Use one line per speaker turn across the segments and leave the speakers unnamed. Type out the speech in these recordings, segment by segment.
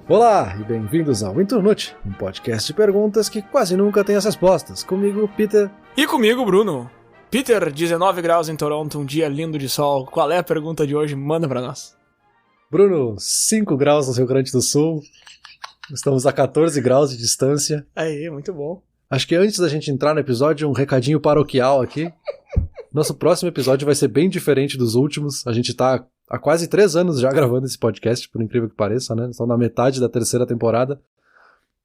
Olá e bem-vindos ao Internute, um podcast de perguntas que quase nunca tem as respostas. Comigo, Peter.
E comigo, Bruno. Peter, 19 graus em Toronto, um dia lindo de sol. Qual é a pergunta de hoje? Manda pra nós.
Bruno, 5 graus no Rio Grande do Sul. Estamos a 14 graus de distância.
Aí, muito bom.
Acho que antes da gente entrar no episódio, um recadinho paroquial aqui. Nosso próximo episódio vai ser bem diferente dos últimos. A gente tá há quase 3 anos já gravando esse podcast, por incrível que pareça, né? Estamos na metade da 3ª temporada.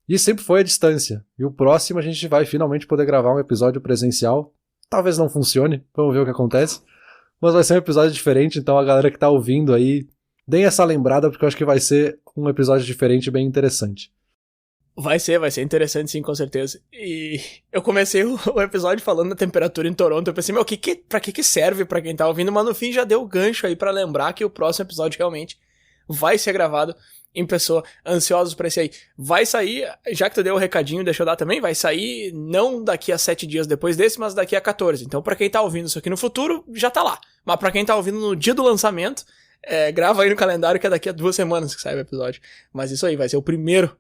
E sempre foi à distância. E o próximo a gente vai finalmente poder gravar um episódio presencial. Talvez não funcione, vamos ver o que acontece. Mas vai ser um episódio diferente, então a galera que tá ouvindo aí, deem essa lembrada, porque eu acho que vai ser um episódio diferente e bem interessante.
Vai ser interessante sim, com certeza. E eu comecei o episódio falando da temperatura em Toronto, eu pensei, pra que serve pra quem tá ouvindo? Mas no fim já deu o gancho aí pra lembrar que o próximo episódio realmente vai ser gravado em pessoa, ansiosos pra esse aí. Vai sair, já que tu deu o recadinho, deixa eu dar também, vai sair não daqui a 7 dias depois desse, mas daqui a 14. Então pra quem tá ouvindo isso aqui no futuro, já tá lá. Mas pra quem tá ouvindo no dia do lançamento, grava aí no calendário que é daqui a 2 semanas que sai o episódio. Mas isso aí, vai ser o primeiro.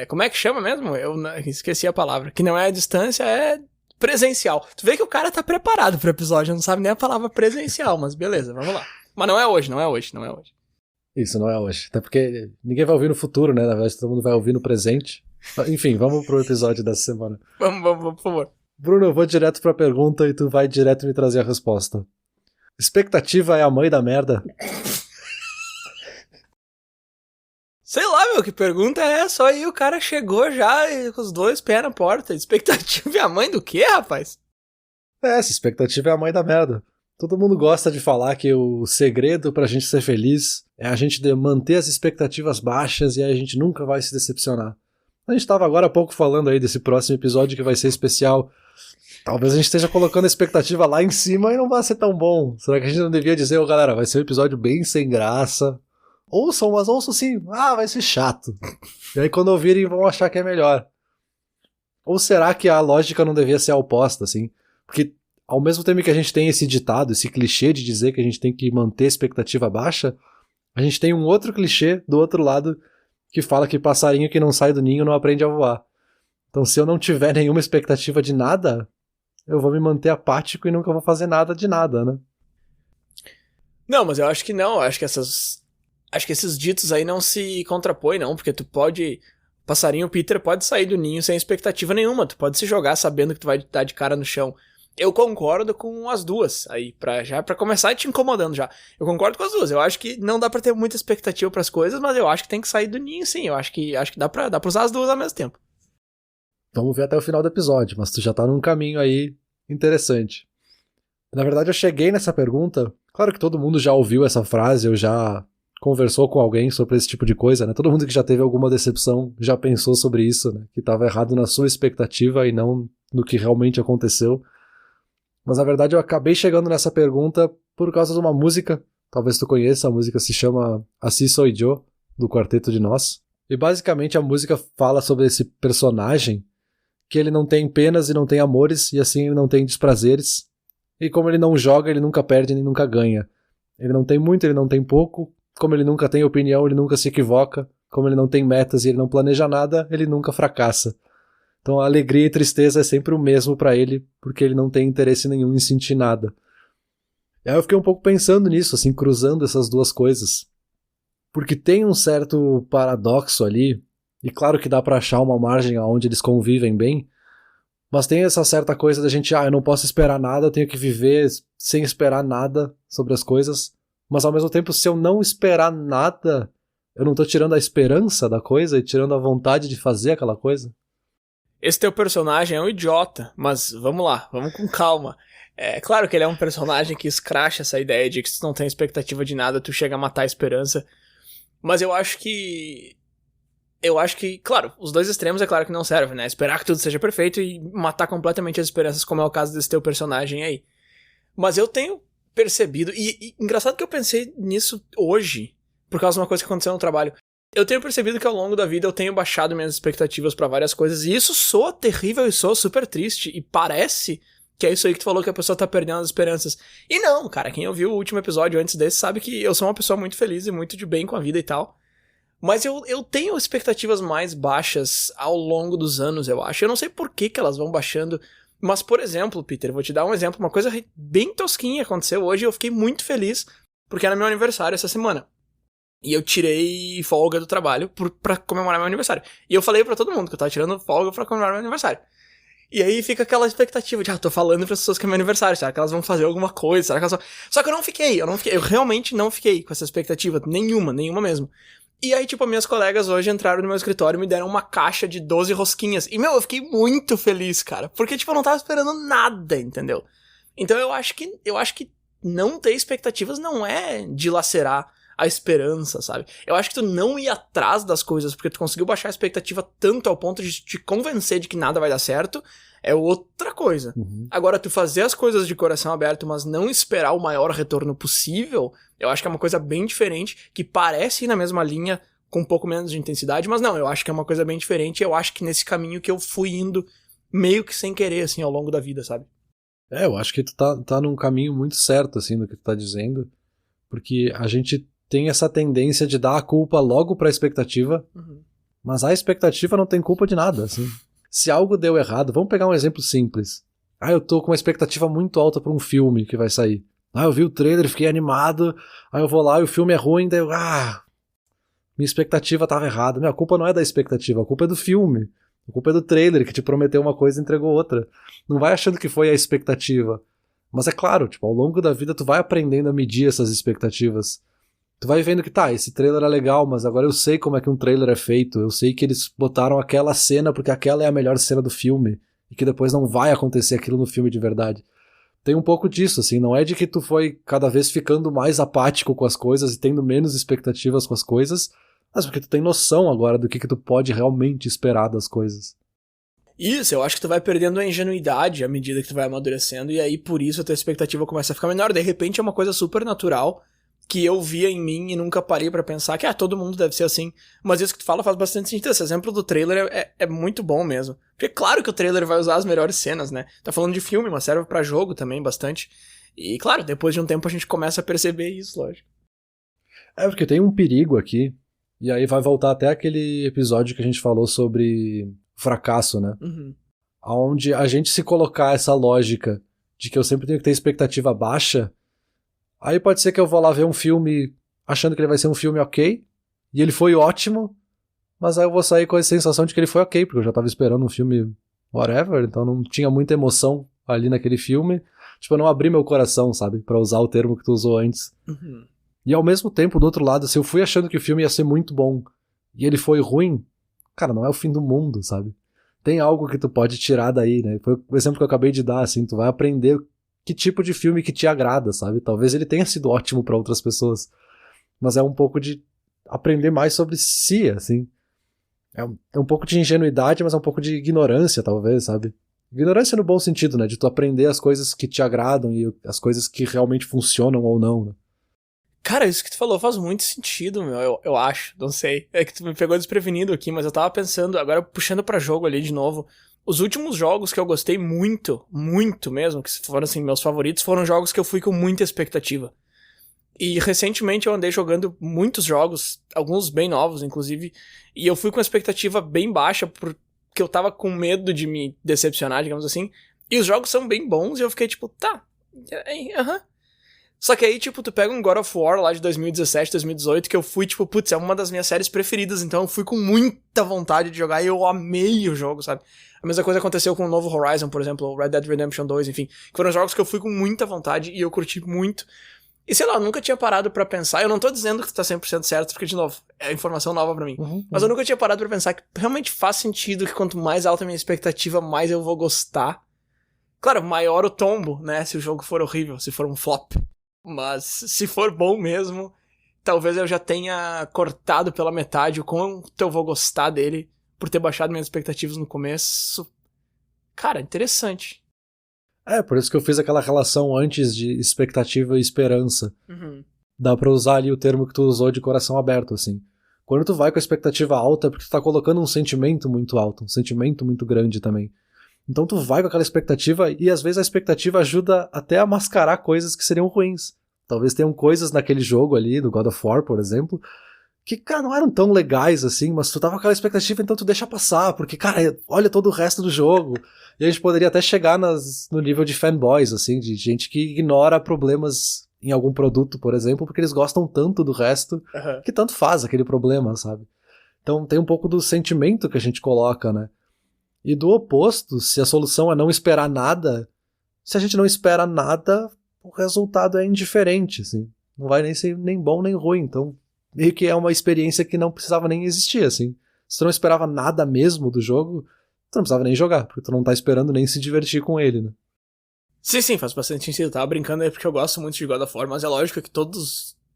Como é que chama mesmo? Eu esqueci a palavra. Que não é a distância, é presencial. Tu vê que o cara tá preparado pro episódio, não sabe nem a palavra presencial, mas beleza, vamos lá. Mas não é hoje.
Isso, não é hoje. Até porque ninguém vai ouvir no futuro, né? Na verdade, todo mundo vai ouvir no presente. Enfim, vamos pro episódio dessa semana.
Vamos, por favor.
Bruno, eu vou direto pra pergunta e tu vai direto me trazer a resposta. Expectativa é a mãe da merda?
Sei lá, meu, que pergunta é essa? Aí o cara chegou já com os 2 pés na porta. Expectativa é a mãe do quê, rapaz?
Essa expectativa é a mãe da merda. Todo mundo gosta de falar que o segredo pra gente ser feliz é a gente manter as expectativas baixas e aí a gente nunca vai se decepcionar. A gente tava agora há pouco falando aí desse próximo episódio que vai ser especial. Talvez a gente esteja colocando a expectativa lá em cima e não vai ser tão bom. Será que a gente não devia dizer, galera, vai ser um episódio bem sem graça? Ouçam, mas ouçam sim. Vai ser chato. E aí quando ouvirem vão achar que é melhor. Ou será que a lógica não devia ser a oposta, assim? Porque ao mesmo tempo que a gente tem esse ditado, esse clichê de dizer que a gente tem que manter a expectativa baixa, a gente tem um outro clichê do outro lado que fala que passarinho que não sai do ninho não aprende a voar. Então se eu não tiver nenhuma expectativa de nada, eu vou me manter apático e nunca vou fazer nada de nada, né?
Não, mas eu acho que não. Acho que esses ditos aí não se contrapõem, não, porque tu pode... Passarinho Peter pode sair do ninho sem expectativa nenhuma, tu pode se jogar sabendo que tu vai dar de cara no chão. Eu concordo com as duas, aí, pra começar te incomodando já. Eu concordo com as duas, eu acho que não dá pra ter muita expectativa pras coisas, mas eu acho que tem que sair do ninho sim, eu acho que dá pra usar as duas ao mesmo tempo.
Vamos ver até o final do episódio, mas tu já tá num caminho aí interessante. Na verdade eu cheguei nessa pergunta, claro que todo mundo já ouviu essa frase, eu já conversou com alguém sobre esse tipo de coisa, né? Todo mundo que já teve alguma decepção já pensou sobre isso, né? Que estava errado na sua expectativa e não no que realmente aconteceu. Mas na verdade eu acabei chegando nessa pergunta por causa de uma música, talvez tu conheça, a música se chama Así Soy Yo, do Quarteto de Nós. E basicamente a música fala sobre esse personagem que ele não tem penas e não tem amores, e assim ele não tem desprazeres. E como ele não joga, ele nunca perde nem nunca ganha. Ele não tem muito, ele não tem pouco. Como ele nunca tem opinião, ele nunca se equivoca. Como ele não tem metas e ele não planeja nada, ele nunca fracassa. Então a alegria e tristeza é sempre o mesmo pra ele, porque ele não tem interesse nenhum em sentir nada. E aí eu fiquei um pouco pensando nisso, assim, cruzando essas duas coisas. Porque tem um certo paradoxo ali, e claro que dá pra achar uma margem onde eles convivem bem, mas tem essa certa coisa da gente, eu não posso esperar nada, eu tenho que viver sem esperar nada sobre as coisas. Mas ao mesmo tempo, se eu não esperar nada, eu não tô tirando a esperança da coisa e tirando a vontade de fazer aquela coisa?
Esse teu personagem é um idiota, mas vamos lá, vamos com calma. É claro que ele é um personagem que escracha essa ideia de que se tu não tem expectativa de nada, tu chega a matar a esperança. Mas eu acho que, claro, os dois extremos é claro que não servem, né? Esperar que tudo seja perfeito e matar completamente as esperanças, como é o caso desse teu personagem aí. Mas eu tenho percebido, e engraçado que eu pensei nisso hoje, por causa de uma coisa que aconteceu no trabalho. Eu tenho percebido que ao longo da vida eu tenho baixado minhas expectativas pra várias coisas, e isso soa terrível e soa super triste, e parece que é isso aí que tu falou, que a pessoa tá perdendo as esperanças. E não, cara, quem ouviu o último episódio antes desse sabe que eu sou uma pessoa muito feliz e muito de bem com a vida e tal. Mas eu tenho expectativas mais baixas ao longo dos anos, eu acho. Eu não sei por que elas vão baixando. Mas, por exemplo, Peter, vou te dar um exemplo. Uma coisa bem tosquinha aconteceu hoje e eu fiquei muito feliz porque era meu aniversário essa semana. E eu tirei folga do trabalho pra comemorar meu aniversário. E eu falei pra todo mundo que eu tava tirando folga pra comemorar meu aniversário. E aí fica aquela expectativa de, tô falando pras pessoas que é meu aniversário, será que elas vão fazer alguma coisa? Será que elas vão... Só que eu não fiquei, eu realmente não fiquei com essa expectativa, nenhuma mesmo. E aí, tipo, minhas colegas hoje entraram no meu escritório e me deram uma caixa de 12 rosquinhas. E, eu fiquei muito feliz, cara. Porque, tipo, eu não tava esperando nada, entendeu? Então eu acho que não ter expectativas não é dilacerar a esperança, sabe? Eu acho que tu não ir atrás das coisas porque tu conseguiu baixar a expectativa tanto ao ponto de te convencer de que nada vai dar certo é outra coisa. Agora, tu fazer as coisas de coração aberto, mas não esperar o maior retorno possível, eu acho que é uma coisa bem diferente, que parece ir na mesma linha, com um pouco menos de intensidade, mas não, eu acho que é uma coisa bem diferente e eu acho que nesse caminho que eu fui indo meio que sem querer, assim, ao longo da vida, sabe?
Eu acho que tu tá num caminho muito certo, assim, do que tu tá dizendo, porque a gente tem essa tendência de dar a culpa logo pra expectativa, mas a expectativa não tem culpa de nada, assim. Se algo deu errado, vamos pegar um exemplo simples. Eu tô com uma expectativa muito alta pra um filme que vai sair. Eu vi o trailer, fiquei animado, aí eu vou lá e o filme é ruim, daí minha expectativa tava errada. A culpa não é da expectativa, a culpa é do filme. A culpa é do trailer, que te prometeu uma coisa e entregou outra. Não vai achando que foi a expectativa. Mas é claro, tipo, ao longo da vida tu vai aprendendo a medir essas expectativas. Tu vai vendo que esse trailer é legal, mas agora eu sei como é que um trailer é feito. Eu sei que eles botaram aquela cena porque aquela é a melhor cena do filme. E que depois não vai acontecer aquilo no filme de verdade. Tem um pouco disso, assim. Não é de que tu foi cada vez ficando mais apático com as coisas e tendo menos expectativas com as coisas, mas porque tu tem noção agora do que tu pode realmente esperar das coisas.
Isso, eu acho que tu vai perdendo a ingenuidade à medida que tu vai amadurecendo, e aí por isso a tua expectativa começa a ficar menor. De repente é uma coisa super natural que eu via em mim e nunca parei pra pensar que todo mundo deve ser assim. Mas isso que tu fala faz bastante sentido. Esse exemplo do trailer é muito bom mesmo. Porque claro que o trailer vai usar as melhores cenas, né? Tá falando de filme, mas serve pra jogo também bastante. E claro, depois de um tempo a gente começa a perceber isso, lógico.
Porque tem um perigo aqui, e aí vai voltar até aquele episódio que a gente falou sobre fracasso, né? Onde a gente se colocar essa lógica de que eu sempre tenho que ter expectativa baixa, aí pode ser que eu vou lá ver um filme achando que ele vai ser um filme ok, e ele foi ótimo, mas aí eu vou sair com a sensação de que ele foi ok, porque eu já tava esperando um filme whatever, então não tinha muita emoção ali naquele filme. Tipo, eu não abri meu coração, sabe? Pra usar o termo que tu usou antes. E ao mesmo tempo, do outro lado, se eu fui achando que o filme ia ser muito bom, e ele foi ruim, cara, não é o fim do mundo, sabe? Tem algo que tu pode tirar daí, né? Foi o exemplo que eu acabei de dar, assim, tu vai aprender que tipo de filme que te agrada, sabe? Talvez ele tenha sido ótimo pra outras pessoas, mas é um pouco de aprender mais sobre si, assim. É um pouco de ingenuidade, mas é um pouco de ignorância, talvez, sabe? Ignorância no bom sentido, né? De tu aprender as coisas que te agradam e as coisas que realmente funcionam ou não, né?
Cara, isso que tu falou faz muito sentido, meu, eu acho, não sei. É que tu me pegou desprevenido aqui, mas eu tava pensando, agora puxando pra jogo ali de novo, os últimos jogos que eu gostei muito, muito mesmo, que foram assim, meus favoritos, foram jogos que eu fui com muita expectativa. E recentemente eu andei jogando muitos jogos, alguns bem novos, inclusive, e eu fui com expectativa bem baixa, porque eu tava com medo de me decepcionar, digamos assim, e os jogos são bem bons, e eu fiquei tipo, Só que aí, tipo, tu pega um God of War lá de 2017, 2018, que eu fui, tipo, putz, é uma das minhas séries preferidas, então eu fui com muita vontade de jogar e eu amei o jogo, sabe? A mesma coisa aconteceu com o novo Horizon, por exemplo, o Red Dead Redemption 2, enfim, que foram jogos que eu fui com muita vontade e eu curti muito. E sei lá, eu nunca tinha parado pra pensar, eu não tô dizendo que tu tá 100% certo, porque, de novo, é informação nova pra mim, mas eu nunca tinha parado pra pensar que realmente faz sentido que quanto mais alta a minha expectativa, mais eu vou gostar. Claro, maior o tombo, né, se o jogo for horrível, se for um flop. Mas se for bom mesmo, talvez eu já tenha cortado pela metade o quanto eu vou gostar dele por ter baixado minhas expectativas no começo. Cara, interessante.
Por isso que eu fiz aquela relação antes de expectativa e esperança. Dá pra usar ali o termo que tu usou de coração aberto, assim. Quando tu vai com a expectativa alta, é porque tu tá colocando um sentimento muito alto, um sentimento muito grande também. Então tu vai com aquela expectativa e às vezes a expectativa ajuda até a mascarar coisas que seriam ruins. Talvez tenham coisas naquele jogo ali, do God of War, por exemplo, que, cara, não eram tão legais assim, mas tu tava com aquela expectativa, então tu deixa passar, porque, cara, olha todo o resto do jogo. E a gente poderia até chegar no nível de fanboys, assim, de gente que ignora problemas em algum produto, por exemplo, porque eles gostam tanto do resto, que tanto faz aquele problema, sabe? Então tem um pouco do sentimento que a gente coloca, né? E do oposto, se a solução é não esperar nada, se a gente não espera nada, o resultado é indiferente, assim. Não vai nem ser nem bom nem ruim, então meio que é uma experiência que não precisava nem existir, assim. Se tu não esperava nada mesmo do jogo, tu não precisava nem jogar, porque tu não tá esperando nem se divertir com ele, né?
Sim, faz bastante sentido. Eu tava brincando aí porque eu gosto muito de God of War, mas é lógico que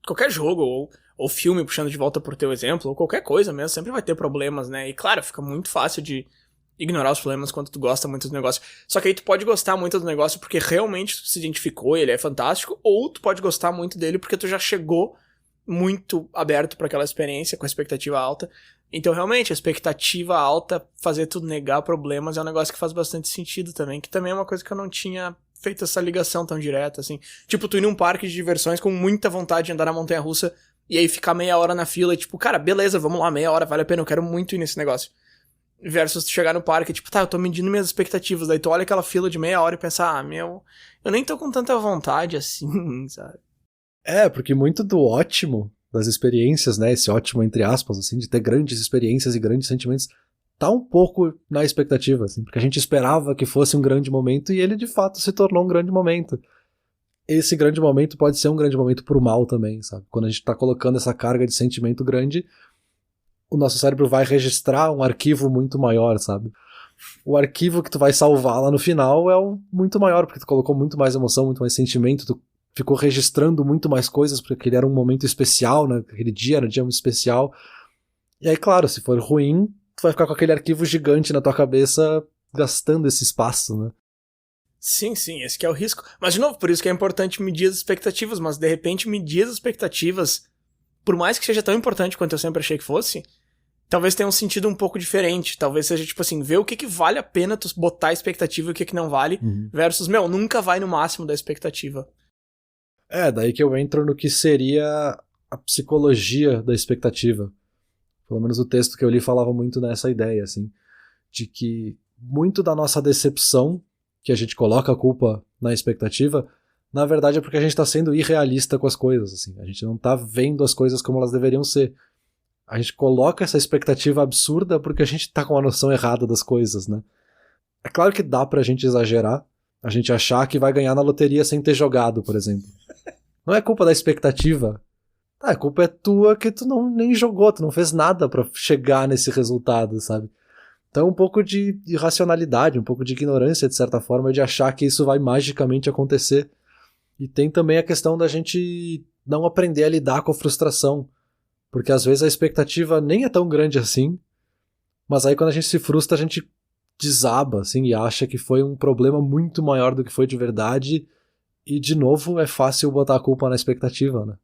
qualquer jogo, ou filme, puxando de volta por teu exemplo, ou qualquer coisa mesmo, sempre vai ter problemas, né? E claro, fica muito fácil de ignorar os problemas quando tu gosta muito do negócio. Só que aí tu pode gostar muito do negócio porque realmente tu se identificou, ele é fantástico, ou tu pode gostar muito dele porque tu já chegou muito aberto para aquela experiência, com a expectativa alta. Então, realmente, a expectativa alta, fazer tu negar problemas, é um negócio que faz bastante sentido também, que também é uma coisa que eu não tinha feito essa ligação tão direta, assim. Tipo, tu ir num parque de diversões com muita vontade de andar na montanha-russa, e aí ficar meia hora na fila, e tipo, cara, beleza, vamos lá, meia hora, vale a pena, eu quero muito ir nesse negócio. Versus tu chegar no parque, tipo, tá, eu tô medindo minhas expectativas, daí tu olha aquela fila de meia hora e pensa, eu nem tô com tanta vontade assim, sabe?
Porque muito do ótimo das experiências, né, esse ótimo entre aspas, assim, de ter grandes experiências e grandes sentimentos, tá um pouco na expectativa, assim, porque a gente esperava que fosse um grande momento e ele de fato se tornou um grande momento. Esse grande momento pode ser um grande momento pro mal também, sabe? Quando a gente tá colocando essa carga de sentimento grande, o nosso cérebro vai registrar um arquivo muito maior, sabe? O arquivo que tu vai salvar lá no final é o muito maior, porque tu colocou muito mais emoção, muito mais sentimento, tu ficou registrando muito mais coisas, porque aquele era um momento especial, né? Aquele dia era um dia muito especial. E aí, claro, se for ruim, tu vai ficar com aquele arquivo gigante na tua cabeça, gastando esse espaço, né?
Sim, esse que é o risco. Mas, de novo, por isso que é importante medir as expectativas, mas, de repente, medir as expectativas, por mais que seja tão importante quanto eu sempre achei que fosse, talvez tenha um sentido um pouco diferente. Talvez seja, tipo assim, ver o que vale a pena tu botar a expectativa e o que não vale, versus, nunca vai no máximo da expectativa.
Daí que eu entro no que seria a psicologia da expectativa. Pelo menos o texto que eu li falava muito nessa ideia, assim, de que muito da nossa decepção, que a gente coloca a culpa na expectativa, na verdade é porque a gente tá sendo irrealista com as coisas, assim. A gente não tá vendo as coisas como elas deveriam ser. A gente coloca essa expectativa absurda porque a gente tá com a noção errada das coisas, né? É claro que dá pra gente exagerar, a gente achar que vai ganhar na loteria sem ter jogado, por exemplo. Não é culpa da expectativa. A culpa é tua que tu nem jogou, tu não fez nada pra chegar nesse resultado, sabe? Então um pouco de irracionalidade, um pouco de ignorância, de certa forma, de achar que isso vai magicamente acontecer. E tem também a questão da gente não aprender a lidar com a frustração. Porque às vezes a expectativa nem é tão grande assim, mas aí quando a gente se frustra, a gente desaba, assim, e acha que foi um problema muito maior do que foi de verdade, e de novo é fácil botar a culpa na expectativa, né?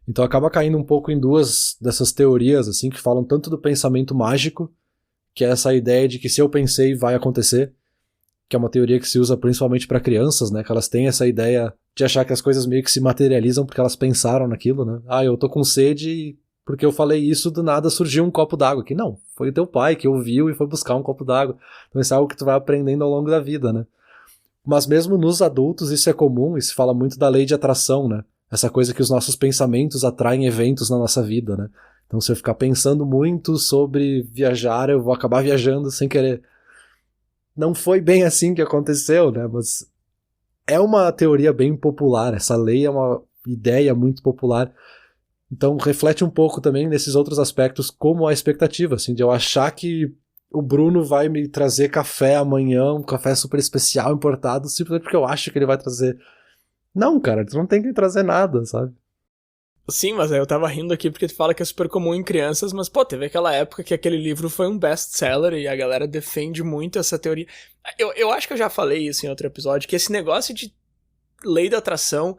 Então acaba caindo um pouco em duas dessas teorias, assim, que falam tanto do pensamento mágico, que é essa ideia de que se eu pensei vai acontecer, que é uma teoria que se usa principalmente para crianças, né, que elas têm essa ideia de achar que as coisas meio que se materializam porque elas pensaram naquilo, né? Eu tô com sede e porque eu falei isso, do nada surgiu um copo d'água aqui. Não, foi o teu pai que ouviu e foi buscar um copo d'água. Então isso é algo que tu vai aprendendo ao longo da vida, né? Mas mesmo nos adultos isso é comum, e se fala muito da lei de atração, né? Essa coisa que os nossos pensamentos atraem eventos na nossa vida, né? Então se eu ficar pensando muito sobre viajar, eu vou acabar viajando sem querer. Não foi bem assim que aconteceu, né? Mas é uma teoria bem popular, essa lei é uma ideia muito popular. Então reflete um pouco também nesses outros aspectos, como a expectativa, assim, de eu achar que o Bruno vai me trazer café amanhã, um café super especial, importado, simplesmente porque eu acho que ele vai trazer. Não, cara, tu não tem que trazer nada, sabe?
Sim, mas aí eu tava rindo aqui porque tu fala que é super comum em crianças, mas pô, teve aquela época que aquele livro foi um best-seller e a galera defende muito essa teoria. Eu acho que eu já falei isso em outro episódio, que esse negócio de lei da atração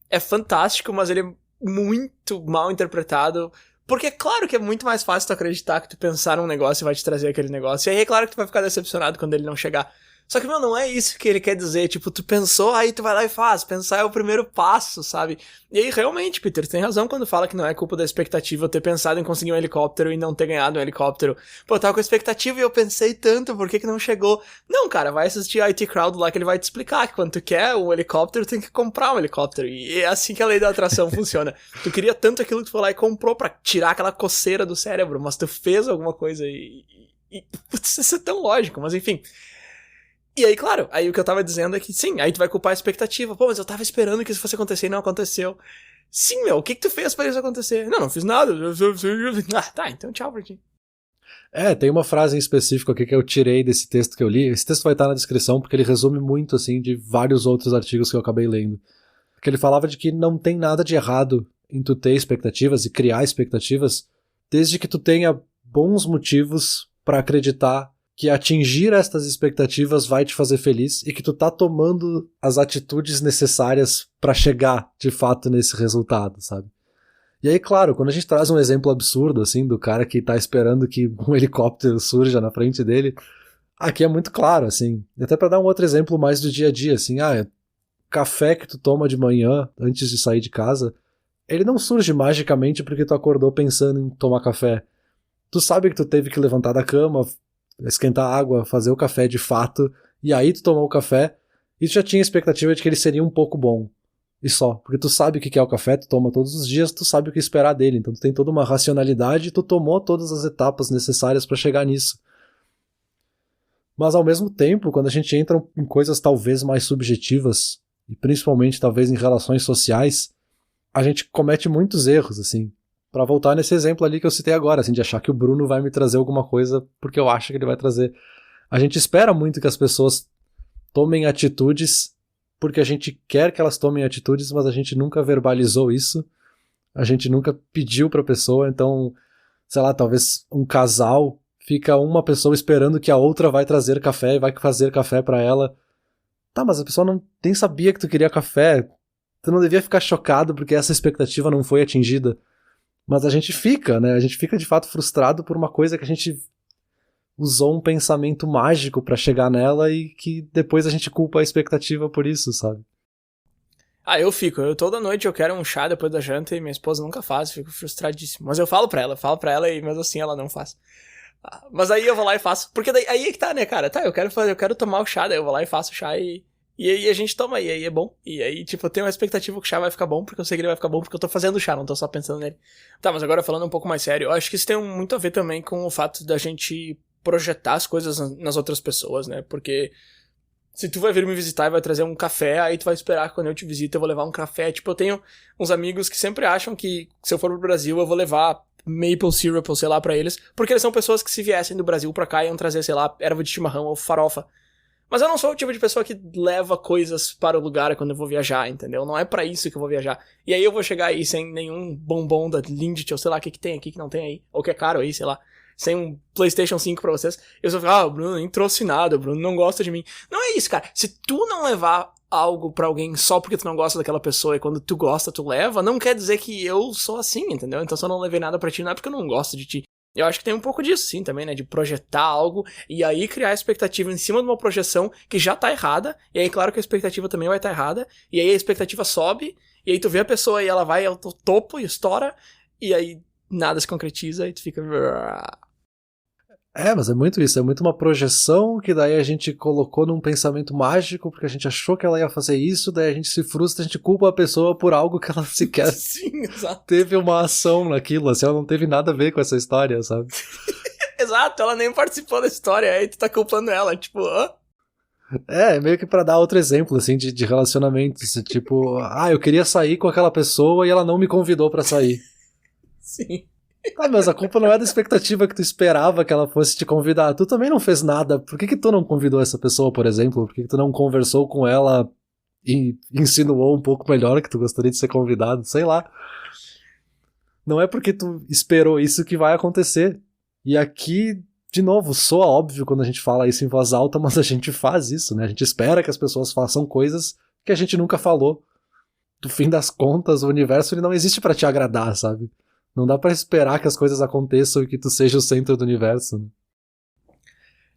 é fantástico, mas ele é muito mal interpretado, porque é claro que é muito mais fácil tu acreditar que tu pensar num negócio e vai te trazer aquele negócio, e aí é claro que tu vai ficar decepcionado quando ele não chegar. Só que, meu, não é isso que ele quer dizer. Tipo, tu pensou, aí tu vai lá e faz. Pensar é o primeiro passo, sabe? E aí, realmente, Peter, tu tem razão quando fala que não é culpa da expectativa eu ter pensado em conseguir um helicóptero e não ter ganhado um helicóptero. Pô, eu tava com expectativa e eu pensei tanto, por que não chegou? Não, cara, vai assistir IT Crowd lá que ele vai te explicar que quando tu quer um helicóptero, tem que comprar um helicóptero. E é assim que a lei da atração funciona. Tu queria tanto aquilo que tu foi lá e comprou pra tirar aquela coceira do cérebro, mas tu fez alguma coisa putz, isso é tão lógico, mas enfim... E aí, claro, aí o que eu tava dizendo é que sim, aí tu vai culpar a expectativa. Pô, mas eu tava esperando que isso fosse acontecer e não aconteceu. Sim, meu, o que tu fez pra isso acontecer? Não fiz nada. Ah, tá, então tchau pra ti.
Tem uma frase em específico aqui que eu tirei desse texto que eu li. Esse texto vai estar na descrição porque ele resume muito, assim, de vários outros artigos que eu acabei lendo. Que ele falava de que não tem nada de errado em tu ter expectativas e criar expectativas, desde que tu tenha bons motivos pra acreditar que atingir estas expectativas vai te fazer feliz e que tu tá tomando as atitudes necessárias pra chegar, de fato, nesse resultado, sabe? E aí, claro, quando a gente traz um exemplo absurdo, assim, do cara que tá esperando que um helicóptero surja na frente dele, aqui é muito claro, assim. E até pra dar um outro exemplo mais do dia a dia, assim, café que tu toma de manhã antes de sair de casa, ele não surge magicamente porque tu acordou pensando em tomar café. Tu sabe que tu teve que levantar da cama, esquentar água, fazer o café de fato, e aí tu tomou o café, e tu já tinha a expectativa de que ele seria um pouco bom. E só, porque tu sabe o que é o café, tu toma todos os dias, tu sabe o que esperar dele, então tu tem toda uma racionalidade e tu tomou todas as etapas necessárias para chegar nisso. Mas ao mesmo tempo, quando a gente entra em coisas talvez mais subjetivas, e principalmente talvez em relações sociais, a gente comete muitos erros, assim. Pra voltar nesse exemplo ali que eu citei agora, assim, de achar que o Bruno vai me trazer alguma coisa porque eu acho que ele vai trazer. A gente espera muito que as pessoas tomem atitudes porque a gente quer que elas tomem atitudes, mas a gente nunca verbalizou isso, a gente nunca pediu pra pessoa, então, sei lá, talvez um casal fica uma pessoa esperando que a outra vai trazer café e vai fazer café pra ela. Tá, mas a pessoa nem sabia que tu queria café, tu não devia ficar chocado porque essa expectativa não foi atingida. Mas a gente fica, né? A gente fica de fato frustrado por uma coisa que a gente usou um pensamento mágico pra chegar nela e que depois a gente culpa a expectativa por isso, sabe?
Eu fico. Toda noite eu quero um chá depois da janta e minha esposa nunca faz, fico frustradíssimo. Mas eu falo pra ela e mesmo assim ela não faz. Mas aí eu vou lá e faço. Porque daí, aí é que tá, né, cara? Tá, eu quero tomar o chá, daí eu vou lá e faço o chá e aí a gente toma, e aí é bom. E aí, tipo, eu tenho uma expectativa que o chá vai ficar bom, porque eu sei que ele vai ficar bom, porque eu tô fazendo o chá, não tô só pensando nele. Tá, mas agora falando um pouco mais sério, eu acho que isso tem muito a ver também com o fato da gente projetar as coisas nas outras pessoas, né? Porque se tu vai vir me visitar e vai trazer um café, aí tu vai esperar que quando eu te visito eu vou levar um café. Tipo, eu tenho uns amigos que sempre acham que se eu for pro Brasil eu vou levar maple syrup ou sei lá pra eles, porque eles são pessoas que se viessem do Brasil pra cá iam trazer, sei lá, erva de chimarrão ou farofa. Mas eu não sou o tipo de pessoa que leva coisas para o lugar quando eu vou viajar, entendeu? Não é pra isso que eu vou viajar. E aí eu vou chegar aí sem nenhum bombom da Lindt ou sei lá o que tem aqui que não tem aí, ou que é caro aí, sei lá. Sem um PlayStation 5 pra vocês. Eu só fico, o Bruno nem trouxe nada, o Bruno não gosta de mim. Não é isso, cara. Se tu não levar algo pra alguém só porque tu não gosta daquela pessoa e quando tu gosta tu leva, não quer dizer que eu sou assim, entendeu? Então se eu não levei nada pra ti, não é porque eu não gosto de ti. Eu acho que tem um pouco disso, sim, também, né? De projetar algo e aí criar expectativa em cima de uma projeção que já tá errada. E aí, claro que a expectativa também vai estar errada. E aí a expectativa sobe. E aí tu vê a pessoa e ela vai ao topo e estoura. E aí nada se concretiza e tu fica...
Mas é muito isso, é muito uma projeção que daí a gente colocou num pensamento mágico porque a gente achou que ela ia fazer isso, daí a gente se frustra, a gente culpa a pessoa por algo que ela sequer
Sim, exato.
teve uma ação naquilo, assim, ela não teve nada a ver com essa história, sabe?
Exato, ela nem participou da história, aí tu tá culpando ela, tipo...
Meio que pra dar outro exemplo, assim, de relacionamento, assim, tipo, eu queria sair com aquela pessoa e ela não me convidou pra sair.
Sim.
Mas a culpa não é da expectativa que tu esperava que ela fosse te convidar. Tu também não fez nada. Por que tu não convidou essa pessoa, por exemplo? Por que tu não conversou com ela e insinuou um pouco melhor que tu gostaria de ser convidado? Sei lá. Não é porque tu esperou isso que vai acontecer. E aqui, de novo, soa óbvio quando a gente fala isso em voz alta, mas a gente faz isso, né? A gente espera que as pessoas façam coisas que a gente nunca falou. No fim das contas, o universo ele não existe pra te agradar, sabe? Não dá pra esperar que as coisas aconteçam e que tu seja o centro do universo. Né?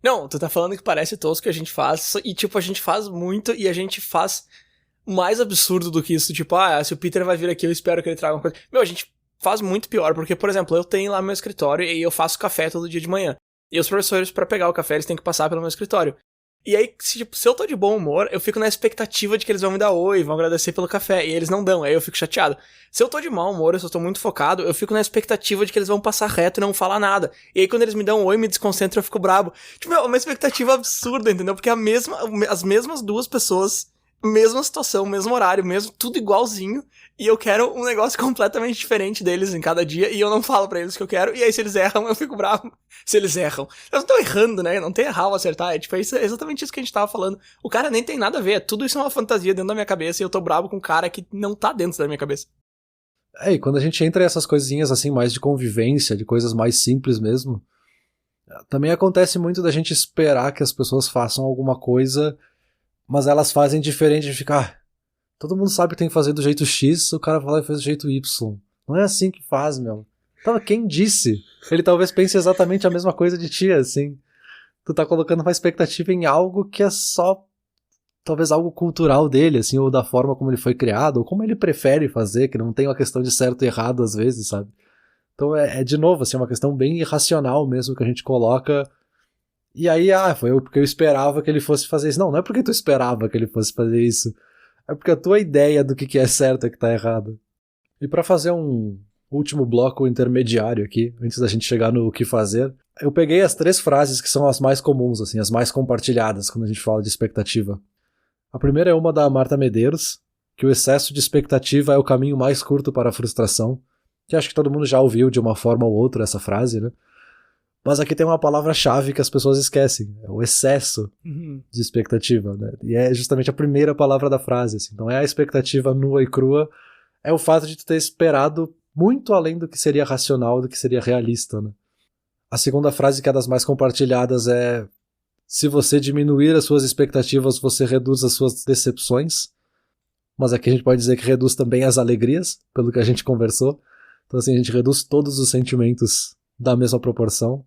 Não, tu tá falando que parece tosco que a gente faz, e tipo, a gente faz muito, e a gente faz mais absurdo do que isso, tipo, se o Peter vai vir aqui, eu espero que ele traga uma coisa. Meu, a gente faz muito pior, porque, por exemplo, eu tenho lá meu escritório e eu faço café todo dia de manhã. E os professores, pra pegar o café, eles têm que passar pelo meu escritório. E aí, se eu tô de bom humor, eu fico na expectativa de que eles vão me dar oi, vão agradecer pelo café, e eles não dão, aí eu fico chateado. Se eu tô de mau humor, se eu tô muito focado, eu fico na expectativa de que eles vão passar reto e não falar nada. E aí quando eles me dão oi, me desconcentram, eu fico brabo. Tipo, é uma expectativa absurda, entendeu? Porque as mesmas duas pessoas, mesma situação, mesmo horário, mesmo tudo igualzinho, e eu quero um negócio completamente diferente deles em cada dia, e eu não falo pra eles o que eu quero, e aí se eles erram, eu fico bravo. Se eles erram. Eu não tô errando, né? Não tem errar ou acertar. É tipo, é exatamente isso que a gente tava falando. O cara nem tem nada a ver. Tudo isso é uma fantasia dentro da minha cabeça, e eu tô bravo com um cara que não tá dentro da minha cabeça.
E quando a gente entra em essas coisinhas assim, mais de convivência, de coisas mais simples mesmo, também acontece muito da gente esperar que as pessoas façam alguma coisa, mas elas fazem diferente de ficar. Todo mundo sabe que tem que fazer do jeito X, o cara vai lá e faz do jeito Y. Não é assim que faz, meu. Então, quem disse? Ele talvez pense exatamente a mesma coisa de ti, assim. Tu tá colocando uma expectativa em algo que é só, talvez, algo cultural dele, assim, ou da forma como ele foi criado, ou como ele prefere fazer, que não tem uma questão de certo e errado às vezes, sabe? Então de novo, assim, uma questão bem irracional mesmo que a gente coloca. E aí, foi porque eu esperava que ele fosse fazer isso. Não, não é porque tu esperava que ele fosse fazer isso. É porque a tua ideia do que é certo é que tá errado. E pra fazer um último bloco intermediário aqui, antes da gente chegar no que fazer, eu peguei as 3 frases que são as mais comuns, assim, as mais compartilhadas quando a gente fala de expectativa. A primeira é uma da Marta Medeiros, que o excesso de expectativa é o caminho mais curto para a frustração, que acho que todo mundo já ouviu de uma forma ou outra essa frase, né? Mas aqui tem uma palavra-chave que as pessoas esquecem, é o excesso de expectativa, né? E é justamente a primeira palavra da frase, assim. Então é a expectativa nua e crua, é o fato de tu ter esperado muito além do que seria racional, do que seria realista, né? A segunda frase, que é das mais compartilhadas, é: se você diminuir as suas expectativas, você reduz as suas decepções. Mas aqui a gente pode dizer que reduz também as alegrias, pelo que a gente conversou. Então assim, a gente reduz todos os sentimentos da mesma proporção.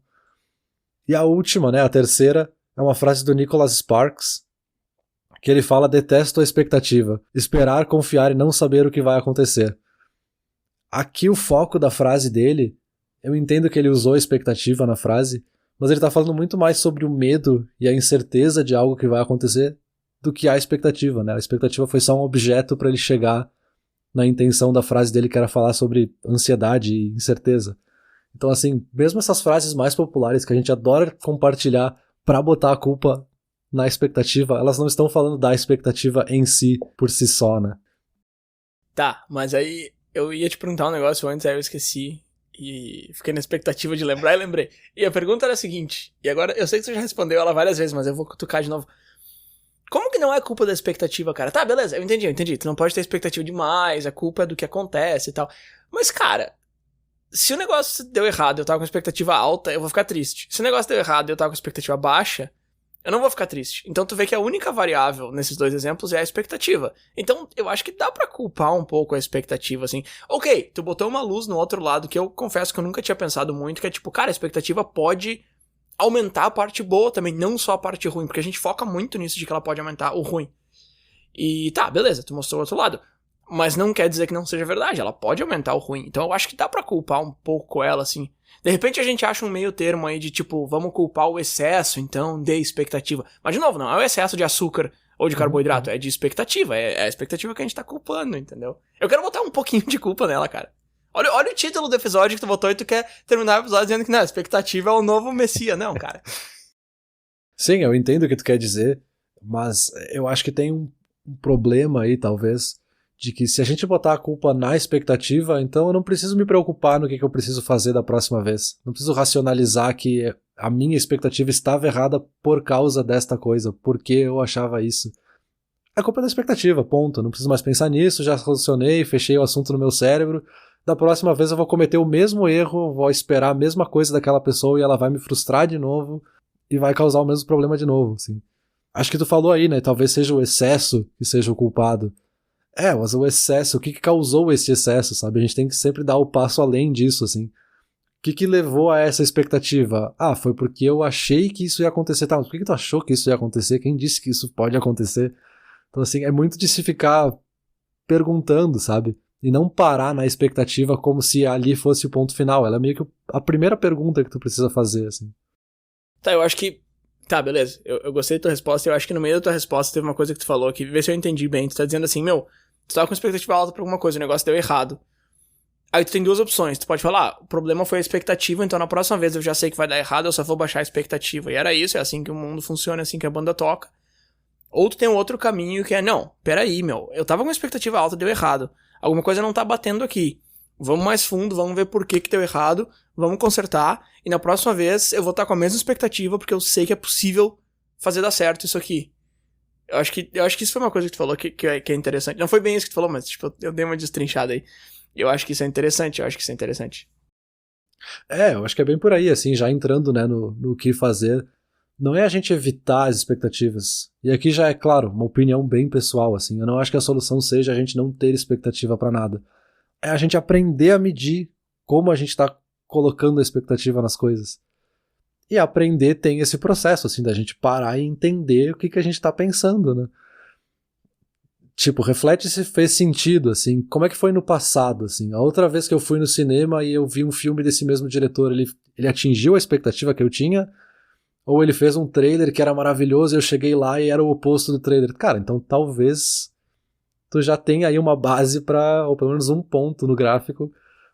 E a última, né, a terceira, é uma frase do Nicholas Sparks, que ele fala: detesto a expectativa, esperar, confiar e não saber o que vai acontecer. Aqui o foco da frase dele, eu entendo que ele usou a expectativa na frase, mas ele tá falando muito mais sobre o medo e a incerteza de algo que vai acontecer do que a expectativa, né? A expectativa foi só um objeto para ele chegar na intenção da frase dele, que era falar sobre ansiedade e incerteza. Então, assim, mesmo essas frases mais populares que a gente adora compartilhar pra botar a culpa na expectativa, elas não estão falando da expectativa em si, por si só, né?
Tá, mas aí eu ia te perguntar um negócio antes, aí eu esqueci. E fiquei na expectativa de lembrar e lembrei. E a pergunta era a seguinte, e agora eu sei que você já respondeu ela várias vezes, mas eu vou cutucar de novo. Como que não é culpa da expectativa, cara? Tá, beleza, eu entendi. Tu não pode ter expectativa demais, a culpa é do que acontece e tal. Mas, cara, se o negócio deu errado e eu tava com expectativa alta, eu vou ficar triste. Se o negócio deu errado e eu tava com expectativa baixa, eu não vou ficar triste. Então tu vê que a única variável nesses 2 exemplos é a expectativa. Então eu acho que dá pra culpar um pouco a expectativa, assim. Ok, tu botou uma luz no outro lado que eu confesso que eu nunca tinha pensado muito, que é tipo, cara, a expectativa pode aumentar a parte boa também, não só a parte ruim, porque a gente foca muito nisso de que ela pode aumentar o ruim. E tá, beleza, tu mostrou o outro lado. Mas não quer dizer que não seja verdade, ela pode aumentar o ruim. Então eu acho que dá pra culpar um pouco ela, assim. De repente a gente acha um meio termo aí de tipo, vamos culpar o excesso, então, de expectativa. Mas de novo, não é o excesso de açúcar ou de carboidrato, é de expectativa. É a expectativa que a gente tá culpando, entendeu? Eu quero botar um pouquinho de culpa nela, cara. Olha o título do episódio que tu botou e tu quer terminar o episódio dizendo que não, a expectativa é o novo Messias. Não, cara.
Sim, eu entendo o que tu quer dizer, mas eu acho que tem um problema aí, talvez, de que se a gente botar a culpa na expectativa, então eu não preciso me preocupar no que eu preciso fazer da próxima vez. Não preciso racionalizar que a minha expectativa estava errada por causa desta coisa, porque eu achava isso. A culpa é da expectativa, ponto. Não preciso mais pensar nisso, já solucionei, fechei o assunto no meu cérebro. Da próxima vez eu vou cometer o mesmo erro, vou esperar a mesma coisa daquela pessoa e ela vai me frustrar de novo e vai causar o mesmo problema de novo, assim. Acho que tu falou aí, né? Talvez seja o excesso que seja o culpado. Mas o excesso, o que causou esse excesso, sabe? A gente tem que sempre dar o passo além disso, assim. que levou a essa expectativa? Ah, foi porque eu achei que isso ia acontecer. Tá, mas por que tu achou que isso ia acontecer? Quem disse que isso pode acontecer? Então, assim, é muito de se ficar perguntando, sabe? E não parar na expectativa como se ali fosse o ponto final. Ela é meio que a primeira pergunta que tu precisa fazer, assim.
Tá, eu acho que... Tá, beleza. Eu gostei da tua resposta. Eu acho que no meio da tua resposta teve uma coisa que tu falou aqui. Vê se eu entendi bem. Tu tá dizendo assim, tu tava com expectativa alta pra alguma coisa, o negócio deu errado. Aí tu tem duas opções. Tu pode falar, o problema foi a expectativa, então na próxima vez eu já sei que vai dar errado, eu só vou baixar a expectativa. E era isso, é assim que o mundo funciona, é assim que a banda toca. Ou tu tem um outro caminho que é, não, peraí, eu tava com uma expectativa alta, deu errado. Alguma coisa não tá batendo aqui. Vamos mais fundo, vamos ver por que deu errado, vamos consertar, e na próxima vez eu vou estar com a mesma expectativa, porque eu sei que é possível fazer dar certo isso aqui. Eu acho que isso foi uma coisa que tu falou que é interessante. Não foi bem isso que tu falou, mas tipo, eu dei uma destrinchada aí. Eu acho que isso é interessante,
Eu acho que é bem por aí, assim, já entrando, né, no que fazer. Não é a gente evitar as expectativas. E aqui já é, claro, uma opinião bem pessoal, assim. Eu não acho que a solução seja a gente não ter expectativa pra nada. É a gente aprender a medir como a gente tá colocando a expectativa nas coisas. E aprender tem esse processo, assim, da gente parar e entender o que a gente tá pensando, né? Tipo, reflete se fez sentido, assim, como é que foi no passado, assim. A outra vez que eu fui no cinema e eu vi um filme desse mesmo diretor, ele atingiu a expectativa que eu tinha, ou ele fez um trailer que era maravilhoso e eu cheguei lá e era o oposto do trailer. Cara, então talvez tu já tenha aí uma base pra, ou pelo menos um ponto no gráfico,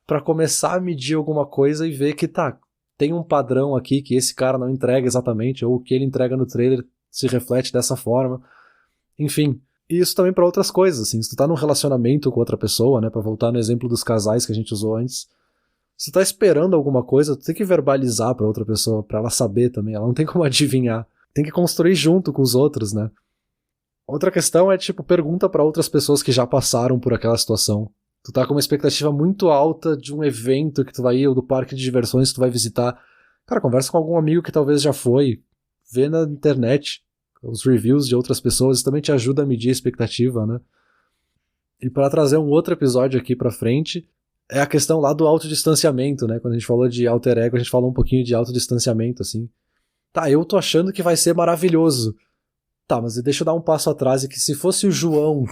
pra começar a medir alguma coisa e ver que, tá, tem um padrão aqui que esse cara não entrega exatamente, ou o que ele entrega no trailer se reflete dessa forma. Enfim... E isso também para outras coisas, assim, se tu tá num relacionamento com outra pessoa, né, pra voltar no exemplo dos casais que a gente usou antes, se tu tá esperando alguma coisa, tu tem que verbalizar pra outra pessoa, pra ela saber também, ela não tem como adivinhar, tem que construir junto com os outros, né. Outra questão é, tipo, pergunta pra outras pessoas que já passaram por aquela situação. Tu tá com uma expectativa muito alta de um evento que tu vai ir, ou do parque de diversões que tu vai visitar. Cara, conversa com algum amigo que talvez já foi, vê na internet os reviews de outras pessoas, isso também te ajuda a medir a expectativa, né? E para trazer um outro episódio aqui pra frente, é a questão lá do autodistanciamento, né? Quando a gente falou de alter ego, a gente falou um pouquinho de autodistanciamento, assim. Tá, eu tô achando que vai ser maravilhoso. Tá, mas deixa eu dar um passo atrás, e que se fosse o João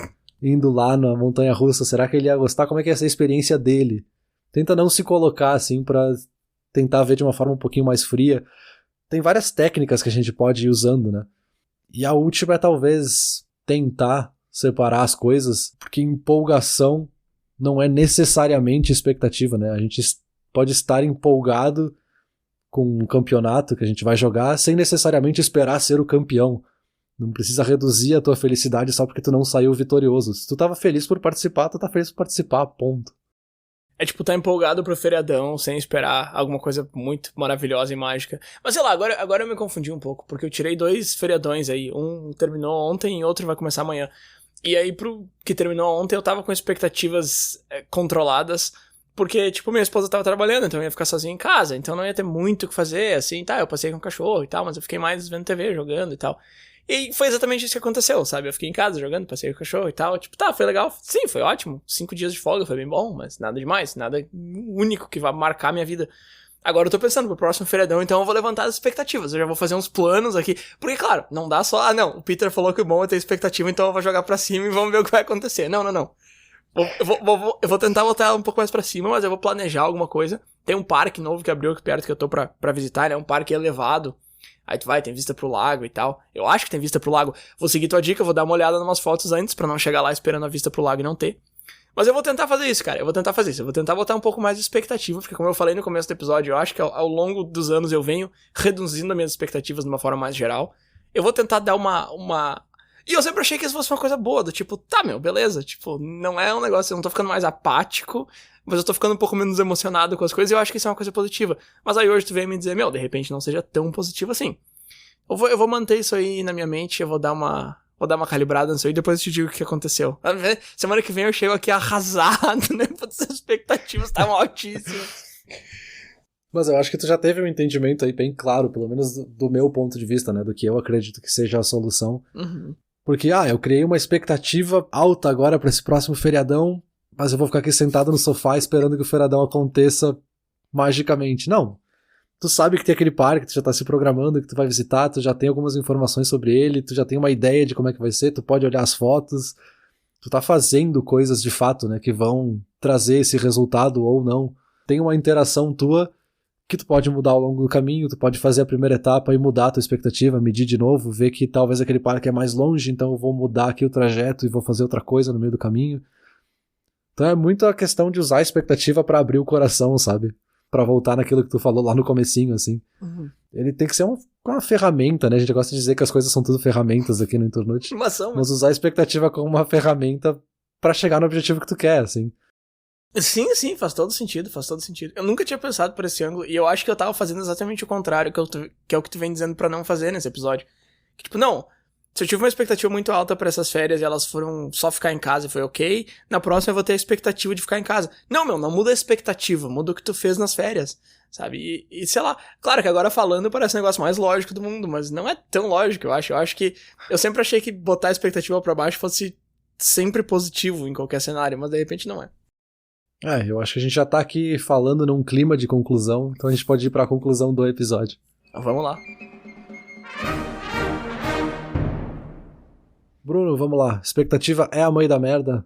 indo lá na montanha-russa, será que ele ia gostar? Como é que ia ser a experiência dele? Tenta não se colocar, assim, pra tentar ver de uma forma um pouquinho mais fria. Tem várias técnicas que a gente pode ir usando, né? E a última é talvez tentar separar as coisas, porque empolgação não é necessariamente expectativa, né? A gente pode estar empolgado com um campeonato que a gente vai jogar sem necessariamente esperar ser o campeão. Não precisa reduzir a tua felicidade só porque tu não saiu vitorioso. Se tu tava feliz por participar, tu tá feliz por participar, ponto.
É tipo, tá empolgado pro feriadão, sem esperar alguma coisa muito maravilhosa e mágica. Mas sei lá, agora eu me confundi um pouco, porque eu tirei 2 feriadões aí. Um terminou ontem e outro vai começar amanhã. E aí, pro que terminou ontem, eu tava com expectativas controladas, porque, tipo, minha esposa tava trabalhando, então eu ia ficar sozinho em casa, então não ia ter muito o que fazer, assim, tá, eu passei com o cachorro e tal, mas eu fiquei mais vendo TV, jogando e tal. E foi exatamente isso que aconteceu, sabe? Eu fiquei em casa jogando, passei com o cachorro e tal. Tipo, tá, foi legal. Sim, foi ótimo. 5 dias de folga, foi bem bom, mas nada demais. Nada único que vai marcar minha vida. Agora eu tô pensando pro próximo feriadão, então eu vou levantar as expectativas. Eu já vou fazer uns planos aqui. Porque, claro, não dá só... Ah, não, o Peter falou que o bom é ter expectativa, então eu vou jogar pra cima e vamos ver o que vai acontecer. Não. Eu vou tentar botar ela um pouco mais pra cima, mas eu vou planejar alguma coisa. Tem um parque novo que abriu aqui perto que eu tô pra visitar, né? Um parque elevado. Aí tu vai, tem vista pro lago e tal. Eu acho que tem vista pro lago. Vou seguir tua dica, vou dar uma olhada em umas fotos antes pra não chegar lá esperando a vista pro lago e não ter. Mas eu vou tentar fazer isso, cara. Eu vou tentar botar um pouco mais de expectativa, porque como eu falei no começo do episódio, eu acho que ao longo dos anos eu venho reduzindo as minhas expectativas de uma forma mais geral. Eu vou tentar dar uma... E eu sempre achei que isso fosse uma coisa boa, do tipo, tá, beleza. Tipo, não é um negócio, eu não tô ficando mais apático, mas eu tô ficando um pouco menos emocionado com as coisas e eu acho que isso é uma coisa positiva. Mas aí hoje tu vem me dizer, de repente não seja tão positivo assim. Eu vou manter isso aí na minha mente, eu vou dar uma calibrada nisso aí e depois eu te digo o que aconteceu. Semana que vem eu chego aqui arrasado, né? As expectativas estavam altíssimas.
Mas eu acho que tu já teve um entendimento aí bem claro, pelo menos do meu ponto de vista, né? Do que eu acredito que seja a solução.
Uhum.
Porque, eu criei uma expectativa alta agora pra esse próximo feriadão, mas eu vou ficar aqui sentado no sofá esperando que o feriadão aconteça magicamente. Não. Tu sabe que tem aquele parque, tu já tá se programando, que tu vai visitar, tu já tem algumas informações sobre ele, tu já tem uma ideia de como é que vai ser, tu pode olhar as fotos, tu tá fazendo coisas de fato, né, que vão trazer esse resultado ou não. Tem uma interação tua que tu pode mudar ao longo do caminho, tu pode fazer a primeira etapa e mudar a tua expectativa, medir de novo, ver que talvez aquele parque é mais longe, então eu vou mudar aqui o trajeto e vou fazer outra coisa no meio do caminho. Então é muito a questão de usar a expectativa pra abrir o coração, sabe? Pra voltar naquilo que tu falou lá no comecinho, assim. Ele tem que ser uma ferramenta, né? A gente gosta de dizer que as coisas são tudo ferramentas aqui no Internute. Mas usar a expectativa como uma ferramenta pra chegar no objetivo que tu quer, assim.
Sim, faz todo sentido. Eu nunca tinha pensado por esse ângulo, e eu acho que eu tava fazendo exatamente o contrário, que é o que tu vem dizendo pra não fazer nesse episódio. Que, tipo, não, se eu tive uma expectativa muito alta pra essas férias e elas foram só ficar em casa e foi ok, na próxima eu vou ter a expectativa de ficar em casa. Não muda a expectativa, muda o que tu fez nas férias, sabe? E sei lá, claro que agora falando parece o negócio mais lógico do mundo, mas não é tão lógico, eu acho. Eu acho que, eu sempre achei que botar a expectativa pra baixo fosse sempre positivo em qualquer cenário, mas de repente não é.
Eu acho que a gente já tá aqui falando num clima de conclusão, então a gente pode ir pra conclusão do episódio.
Vamos lá.
Bruno, vamos lá. Expectativa é a mãe da merda?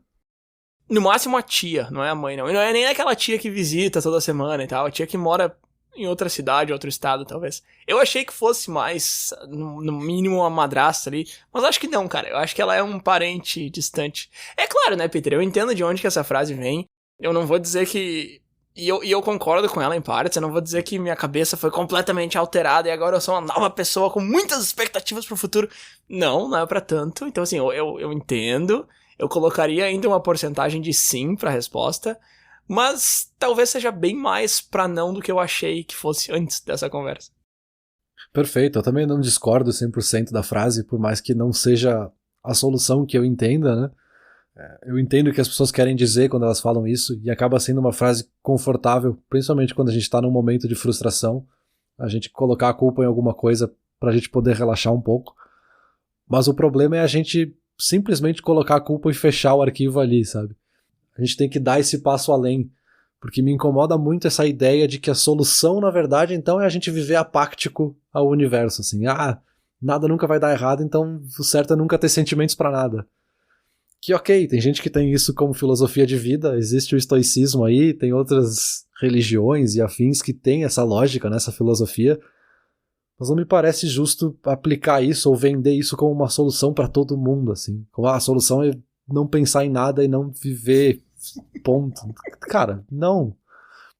No máximo a tia, não é a mãe, não. E não é nem aquela tia que visita toda semana e tal. A tia que mora em outra cidade, outro estado, talvez. Eu achei que fosse mais, no mínimo, uma madrasta ali. Mas acho que não, cara. Eu acho que ela é um parente distante. É claro, né, Peter? Eu entendo de onde que essa frase vem. Eu não vou dizer que... E eu concordo com ela em partes. Eu não vou dizer que minha cabeça foi completamente alterada e agora eu sou uma nova pessoa com muitas expectativas pro futuro. Não é pra tanto. Então, assim, eu entendo. Eu colocaria ainda uma porcentagem de sim pra resposta. Mas talvez seja bem mais pra não do que eu achei que fosse antes dessa conversa.
Perfeito. Eu também não discordo 100% da frase, por mais que não seja a solução que eu entenda, né? Eu entendo o que as pessoas querem dizer quando elas falam isso, e acaba sendo uma frase confortável, principalmente quando a gente tá num momento de frustração, a gente colocar a culpa em alguma coisa pra gente poder relaxar um pouco. Mas o problema é a gente simplesmente colocar a culpa e fechar o arquivo ali, sabe? A gente tem que dar esse passo além, porque me incomoda muito essa ideia de que a solução, na verdade, então é a gente viver apáctico ao universo, assim. Nada nunca vai dar errado, então o certo é nunca ter sentimentos pra nada. Que ok, tem gente que tem isso como filosofia de vida, existe o estoicismo aí, tem outras religiões e afins que tem essa lógica, né, essa filosofia, mas não me parece justo aplicar isso ou vender isso como uma solução pra todo mundo, assim. Como a solução é não pensar em nada e não viver, ponto. Cara, não.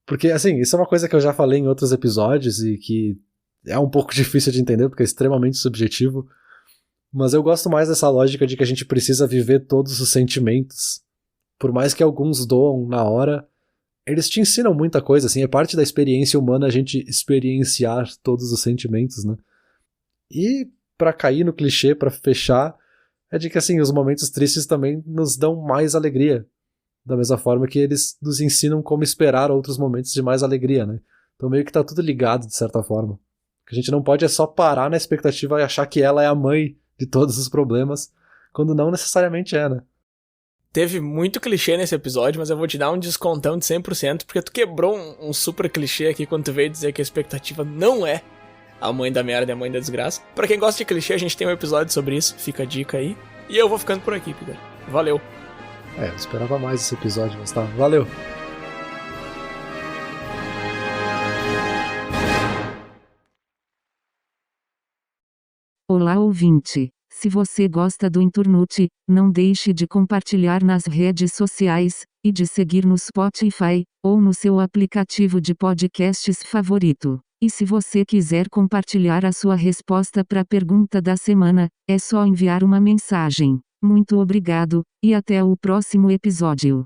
Porque, assim, isso é uma coisa que eu já falei em outros episódios e que é um pouco difícil de entender porque é extremamente subjetivo. Mas eu gosto mais dessa lógica de que a gente precisa viver todos os sentimentos. Por mais que alguns doam na hora, eles te ensinam muita coisa, assim, é parte da experiência humana a gente experienciar todos os sentimentos, né? E pra cair no clichê, pra fechar, é de que, assim, os momentos tristes também nos dão mais alegria. Da mesma forma que eles nos ensinam como esperar outros momentos de mais alegria, né? Então meio que tá tudo ligado, de certa forma. O que a gente não pode é só parar na expectativa e achar que ela é a mãe de todos os problemas, quando não necessariamente é, né?
Teve muito clichê nesse episódio, mas eu vou te dar um descontão de 100%, porque tu quebrou um super clichê aqui quando tu veio dizer que a expectativa não é a mãe da merda e a mãe da desgraça. Pra quem gosta de clichê, a gente tem um episódio sobre isso, fica a dica aí. E eu vou ficando por aqui, Peter. Valeu.
Eu esperava mais esse episódio, mas tá. Valeu.
Olá, ouvinte. Se você gosta do Internute, não deixe de compartilhar nas redes sociais e de seguir no Spotify ou no seu aplicativo de podcasts favorito. E se você quiser compartilhar a sua resposta para a pergunta da semana, é só enviar uma mensagem. Muito obrigado, e até o próximo episódio.